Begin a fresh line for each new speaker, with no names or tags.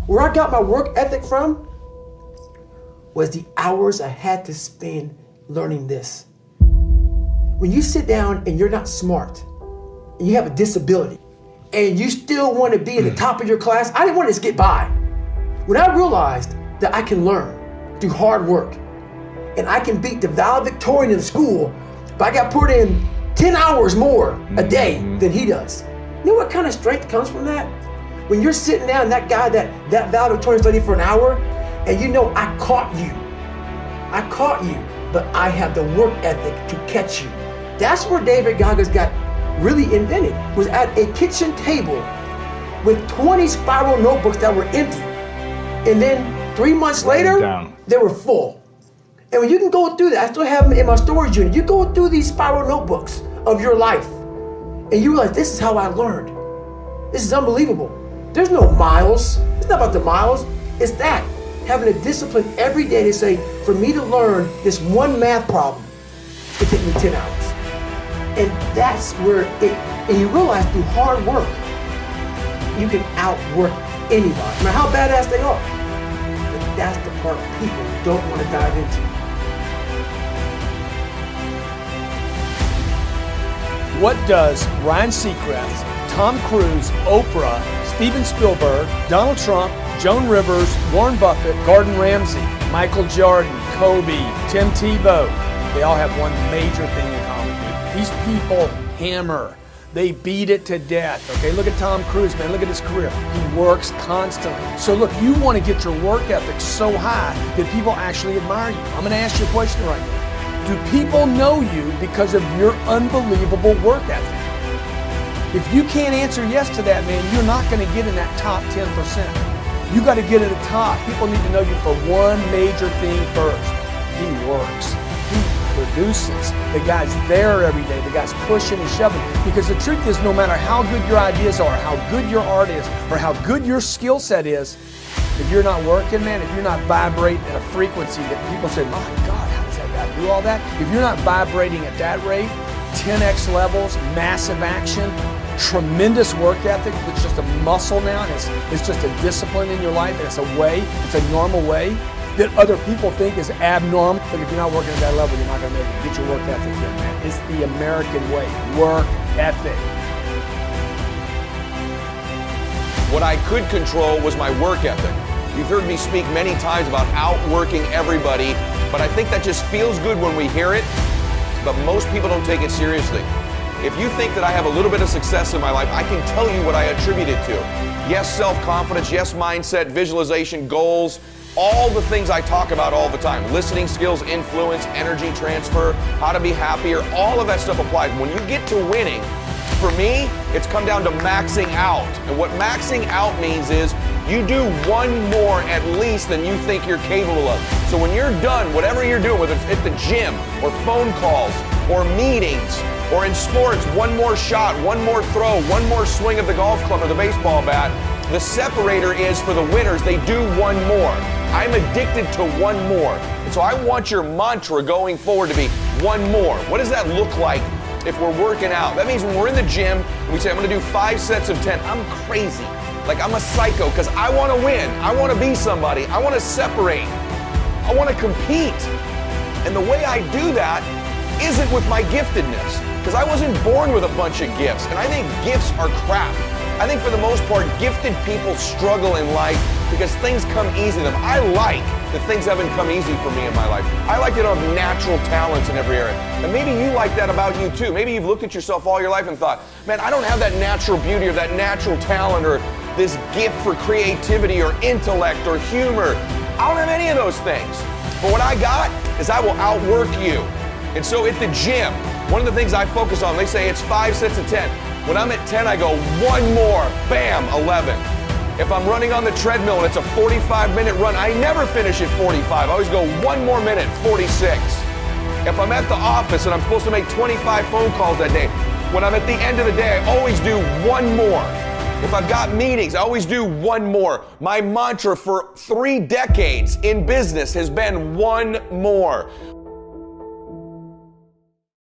Where I got my work ethic from was the hours I had to spend learning this. When you sit down and you're not smart, and you have a disability, and you still want to be at the top of your class, I didn't want to just get by. When I realized that I can learn through hard work, and I can beat the valedictorian in school, but I got put in 10 hours more a day than he does. You know what kind of strength comes from that? When you're sitting down and that guy, that valedictorian studied for an hour, and you know I caught you, but I have the work ethic to catch you. That's where David Goggins got really invented, was at a kitchen table with 20 spiral notebooks that were empty. And then 3 months later, they were full. And when you can go through that, I still have them in my storage unit. You go through these spiral notebooks of your life, and you realize this is how I learned. This is unbelievable. There's no miles. It's not about the miles. It's that, having a discipline every day to say, for me to learn this one math problem, it took me 10 hours. And that's where and you realize through hard work, you can outwork anybody, no matter how badass they are. But that's the part people don't want to dive into.
What does Ryan Seacrest, Tom Cruise, Oprah, Steven Spielberg, Donald Trump, Joan Rivers, Warren Buffett, Gordon Ramsay, Michael Jordan, Kobe, Tim Tebow, they all have one major thing in common. These people hammer. They beat it to death. Okay, look at Tom Cruise, man. Look at his career. He works constantly. So look, you want to get your work ethic so high that people actually admire you. I'm going to ask you a question right now. Do people know you because of your unbelievable work ethic? If you can't answer yes to that, man, you're not going to get in that top 10%. You got to get at the top. People need to know you for one major thing first. He works. He produces. The guy's there every day. The guy's pushing and shoving. Because the truth is, no matter how good your ideas are, how good your art is, or how good your skill set is, if you're not working, man, if you're not vibrating at a frequency that people say, my God, how does that guy do all that? If you're not vibrating at that rate, 10x levels, massive action, tremendous work ethic, it's just a muscle now, and it's just a discipline in your life, and it's a way, it's a normal way that other people think is abnormal. But if you're not working at that level, you're not going to make it. Get your work ethic in, man. It's the American way, work ethic.
What I could control was my work ethic. You've heard me speak many times about outworking everybody, but I think that just feels good when we hear it, but most people don't take it seriously. If you think that I have a little bit of success in my life, I can tell you what I attribute it to. Yes, self-confidence, yes, mindset, visualization, goals, all the things I talk about all the time. Listening skills, influence, energy transfer, how to be happier, all of that stuff applies. When you get to winning, for me, it's come down to maxing out. And what maxing out means is you do one more at least than you think you're capable of. So when you're done, whatever you're doing, whether it's at the gym or phone calls or meetings or in sports, one more shot, one more throw, one more swing of the golf club or the baseball bat, the separator is for the winners, they do one more. I'm addicted to one more. And so I want your mantra going forward to be one more. What does that look like if we're working out? That means when we're in the gym and we say, I'm going to do 5 sets of 10, I'm crazy. Like I'm a psycho because I want to win. I want to be somebody. I want to separate. I want to compete. And the way I do that isn't with my giftedness, because I wasn't born with a bunch of gifts. And I think gifts are crap. I think for the most part, gifted people struggle in life because things come easy to them. I like that things haven't come easy for me in my life. I like that I have natural talents in every area. And maybe you like that about you too. Maybe you've looked at yourself all your life and thought, man, I don't have that natural beauty or that natural talent or this gift for creativity or intellect or humor. I don't have any of those things. But what I got is I will outwork you. And so at the gym, one of the things I focus on, they say it's 5 sets of 10. When I'm at 10, I go one more, bam, 11. If I'm running on the treadmill and it's a 45-minute run, I never finish at 45. I always go one more minute, 46. If I'm at the office and I'm supposed to make 25 phone calls that day, when I'm at the end of the day, I always do one more. If I've got meetings, I always do one more. My mantra for 3 decades in business has been one more.